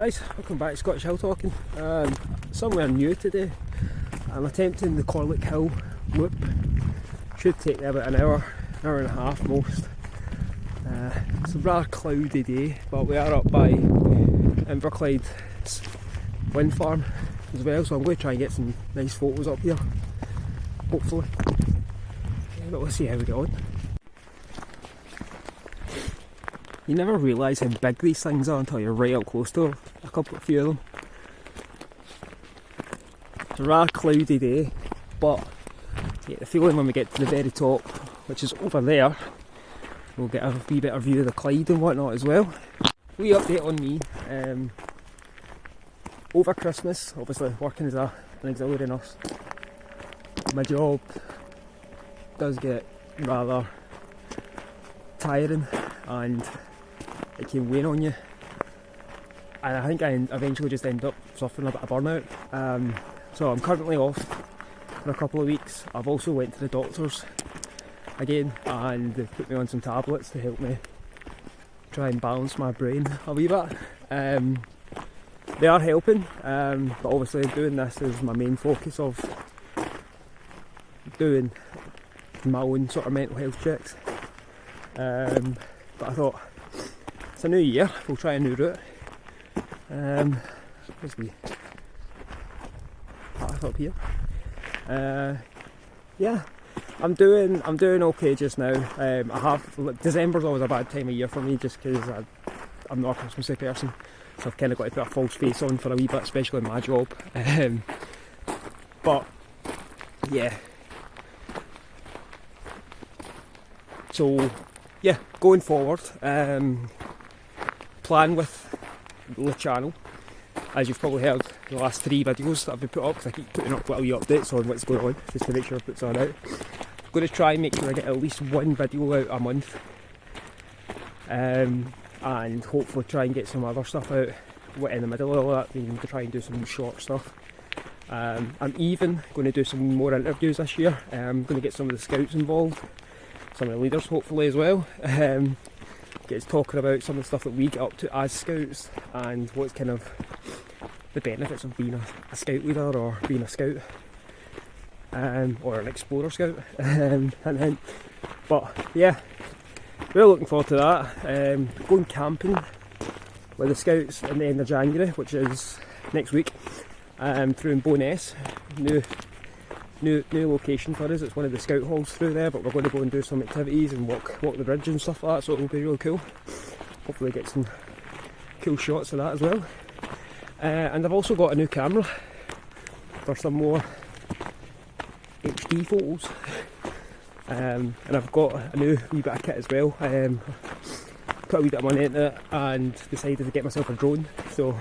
Guys, welcome back to Scottish Hill Talking. Somewhere new today. I'm attempting the Corlic Hill loop. Should take me about an hour and a half most. It's a rather cloudy day, but we are up by Inverclyde wind farm as well, so I'm going to try and get some nice photos up here, hopefully. But we'll see how we get on. You never realise how big these things are until you're right up close to a few of them. It's a rather cloudy day, but I get the feeling when we get to the very top, which is over there, we'll get a wee better view of the Clyde and whatnot as well. Wee update on me. Over Christmas, obviously working as an auxiliary nurse, my job does get rather tiring and it can weigh on you, and I think I eventually just end up suffering a bit of burnout. So I'm currently off for a couple of weeks. I've also went to the doctors again and they've put me on some tablets to help me try and balance my brain a wee bit. They are helping, but obviously doing this is my main focus of doing my own sort of mental health checks. But I thought, it's a new year, we'll try a new route. Where's the path up here? Yeah, I'm doing okay just now. December's always a bad time of year for me just because I'm not a Christmassy person, so I've kind of got to put a false face on for a wee bit, especially in my job. But yeah, so yeah, going forward, plan with the channel, as you've probably heard the last 3 videos that I've been put up, because I keep putting up little wee updates on what's going on, just to make sure I put something out. I'm going to try and make sure I get at least 1 video out a month, and hopefully try and get some other stuff out in the middle of that, to try and do some short stuff. I'm even going to do some more interviews this year. I'm going to get some of the scouts involved, some of the leaders hopefully as well. Get talking about some of the stuff that we get up to as scouts and what's kind of the benefits of being a scout leader or being a scout, or an explorer scout. But yeah, we're looking forward to that. Going camping with the scouts at the end of January, which is next week, through in Bo'ness. New location for us. It's one of the scout halls through there, but we're going to go and do some activities and walk the bridge and stuff like that, so it'll be really cool. Hopefully get some cool shots of that as well. And I've also got a new camera for some more HD photos, and I've got a new wee bit of kit as well. Put a wee bit of money into it and decided to get myself a drone, so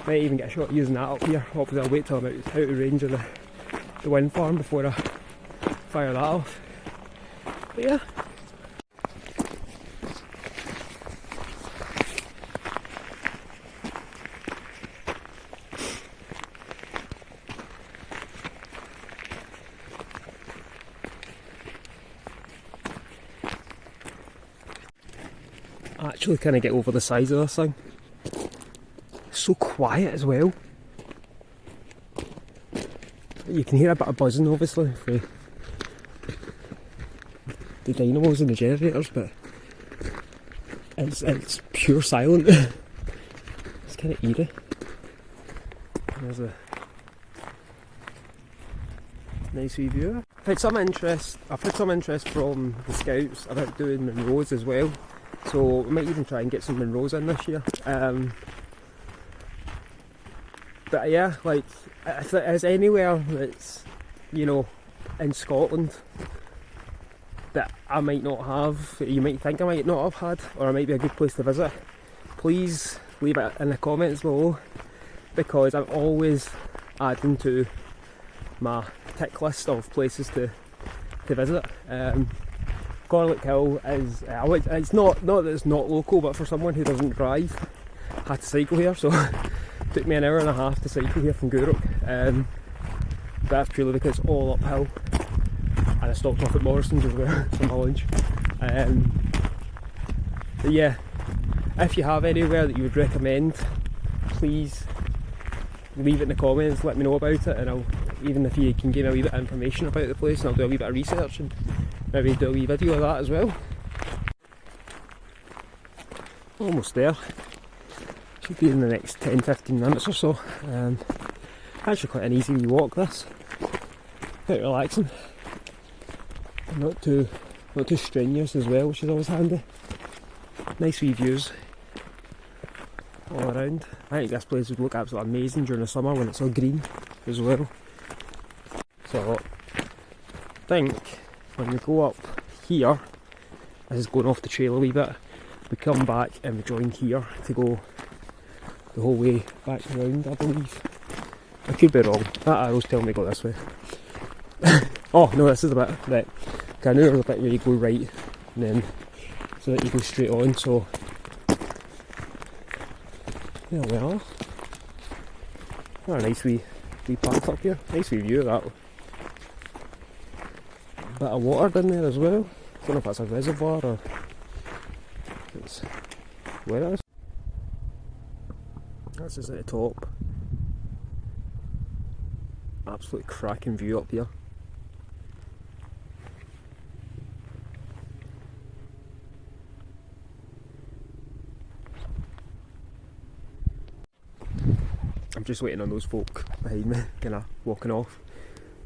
might even get a shot using that up here. Obviously I'll wait till I'm out of range of the wind farm before I fire that off. But yeah. I actually kind of get over the size of this thing. It's so quiet as well. You can hear a bit of buzzing obviously for the dynamos and the generators, but it's pure silent. It's kind of eerie. There's a nice wee view. I've had some interest from the scouts about doing Monroes as well, so we might even try and get some Monroes in this year. But yeah, like, if there is anywhere that's, in Scotland that I might not have, that you might think I might not have had, or it might be a good place to visit, please leave it in the comments below, because I'm always adding to my tick list of places to visit. Corlic Hill is, it's not that it's not local, but for someone who doesn't drive, I had to cycle here, so took me an hour and a half to cycle here from Gourock. That's purely because it's all uphill, and I stopped off at Morrison's as well for my lunch. But yeah, if you have anywhere that you would recommend please leave it in the comments, let me know about it, and even if you can give me a wee bit of information about the place, and I'll do a wee bit of research and maybe do a wee video of that as well. Almost there. Should be in the next 10-15 minutes or so. Actually quite an easy wee walk this. Quite relaxing. Not too strenuous as well, which is always handy. Nice wee views all around. I think this place would look absolutely amazing during the summer when it's all green as well. So I think when we go up here, this is going off the trail a wee bit, we come back and we join here to go the whole way back round, I believe. I could be wrong, that arrow's telling me to go this way. Oh no, this is a bit, right, okay, I know there's a bit where you go right and then so that you go straight on, so there we are. What a nice wee path up here, nice wee view of that. Bit of water down there as well, I don't know if that's a reservoir or it's where it is. This is at the top. Absolutely cracking view up here. I'm just waiting on those folk behind me, kind of walking off.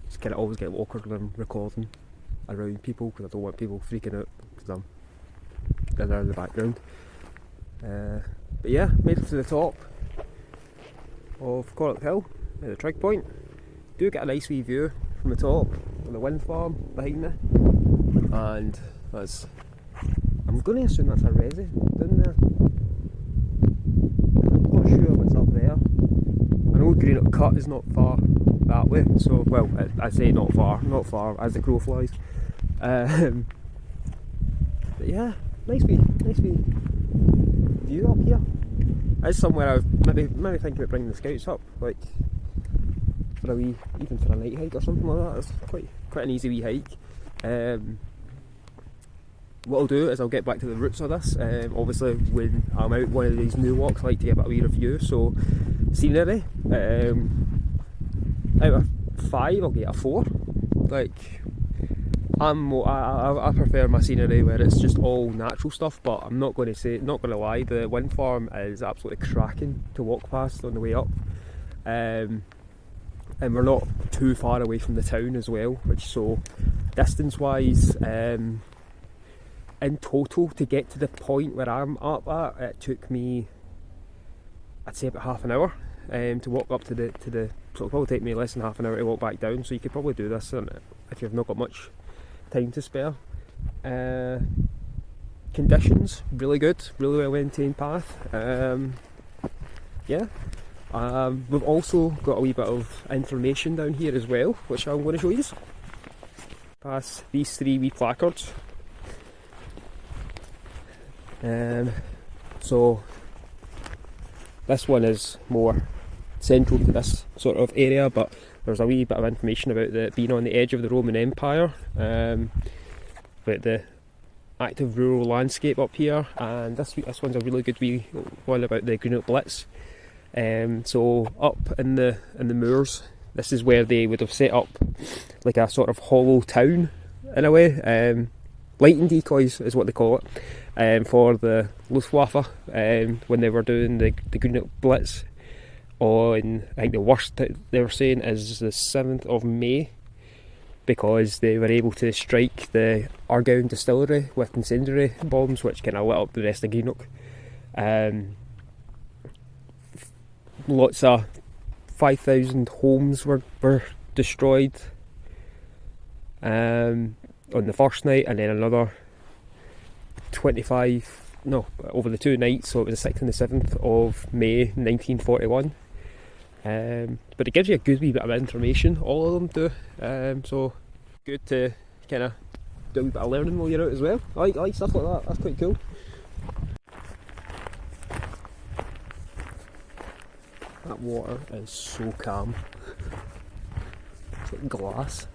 Just kind of always get awkward when I'm recording around people because I don't want people freaking out because I'm there in the background. But yeah, made it to the top of Corlic Hill at the trig point. Do get a nice wee view from the top of the wind farm behind me, and that's, I'm going to assume that's a resi down there. I'm not sure what's up there. I know Greenock Cut is not far that way, so well I say not far as the crow flies. But yeah, nice wee view up here. It's somewhere I've maybe thinking about bringing the scouts up, like for a wee, even for a night hike or something like that. It's quite an easy wee hike. What I'll do is I'll get back to the roots of this. Obviously when I'm out one of these new walks I like to give it a wee review, so scenery, out of 5 I'll get a 4. Like I prefer my scenery where it's just all natural stuff, but I'm not going to lie, the wind farm is absolutely cracking to walk past on the way up, and we're not too far away from the town as well, which, so distance wise, in total to get to the point where I'm up at, it took me, I'd say, about half an hour to walk up to the so it'll probably take me less than half an hour to walk back down, so you could probably do this if you've not got much time to spare. Conditions really good, really well maintained path. Yeah, we've also got a wee bit of information down here as well, which I'm going to show you. Past these 3 wee placards. So this one is more central to this sort of area, but there's a wee bit of information about being on the edge of the Roman Empire, about the active rural landscape up here, and this one's a really good wee one about the Greenock Blitz. So up in the moors, this is where they would have set up like a sort of hollow town in a way. Lighting decoys is what they call it, for the Luftwaffe when they were doing the Greenock Blitz. On, I think the worst that they were saying is the 7th of May, because they were able to strike the Argyll distillery with incendiary bombs, which kind of lit up the rest of Greenock. Lots of 5,000 homes were destroyed on the first night, and then another over the 2 nights, so it was the 6th and the 7th of May 1941. But it gives you a good wee bit of information, all of them do, so good to kind of do a wee bit of learning while you're out as well. I like stuff like that, that's quite cool. That water is so calm, it's like glass.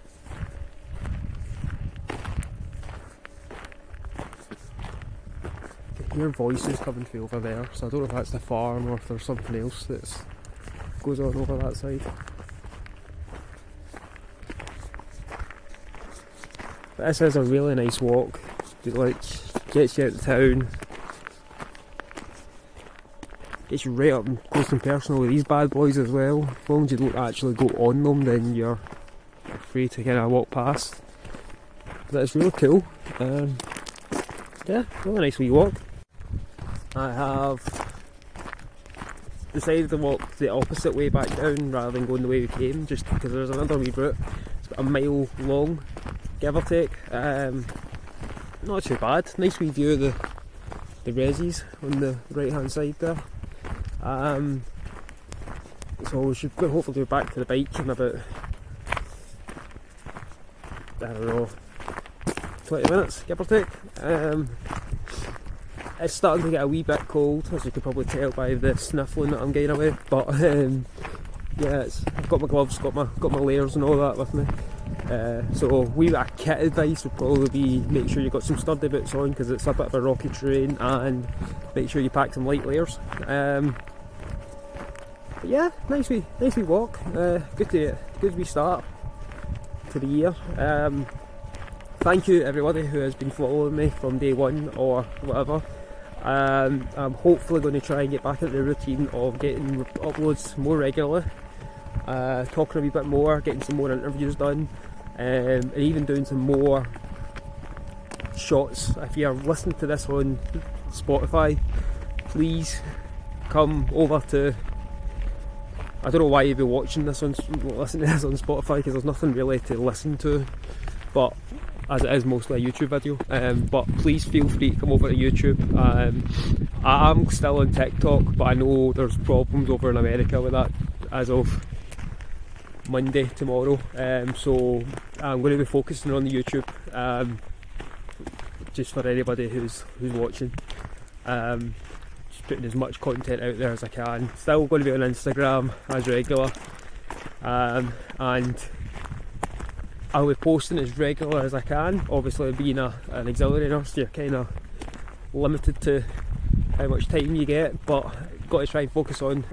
hear voices coming through over there, so I don't know if that's the farm or if there's something else that goes on over that side. But this is a really nice walk. It like gets you out of town, gets you right up and close and personal with these bad boys as well. As long as you don't actually go on them, then you're free to kind of walk past. But it's really cool. Yeah, really nice wee walk. I have decided to walk the opposite way back down rather than going the way we came, just because there's another wee route. It's about a mile long, give or take. Not too bad. Nice wee view of the resis on the right hand side there. So we should hopefully go back to the bike in about, I don't know, 20 minutes, give or take. It's starting to get a wee bit cold, as you can probably tell by the sniffling that I'm getting away. But yeah, I've got my gloves, got my layers and all that with me. So wee bit of kit advice would probably be make sure you've got some sturdy boots on because it's a bit of a rocky terrain, and make sure you pack some light layers. But yeah, nice wee walk. Good wee start to the year. Thank you everybody who has been following me from day one or whatever. I'm hopefully going to try and get back into the routine of getting uploads more regularly, talking a wee bit more, getting some more interviews done, and even doing some more shots. If you're listening to this on Spotify, please come over to, I don't know why you'd be listening to this on Spotify, because there's nothing really to listen to, but as it is mostly a YouTube video. But please feel free to come over to YouTube. I am still on TikTok, but I know there's problems over in America with that as of Monday, tomorrow. So I'm going to be focusing on the YouTube, just for anybody who's watching. Just putting as much content out there as I can. Still going to be on Instagram as regular, and I'll be posting as regular as I can. Obviously, being an auxiliary nurse, you're kind of limited to how much time you get, but got to try and focus on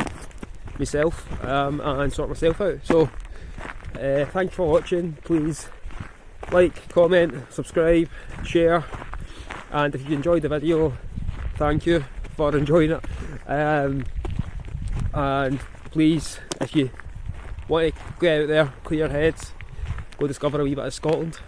myself and sort myself out. So thanks for watching. Please like, comment, subscribe, share, and if you enjoyed the video, thank you for enjoying it. And please, if you want to get out there, clear your heads, go discover a wee bit of Scotland.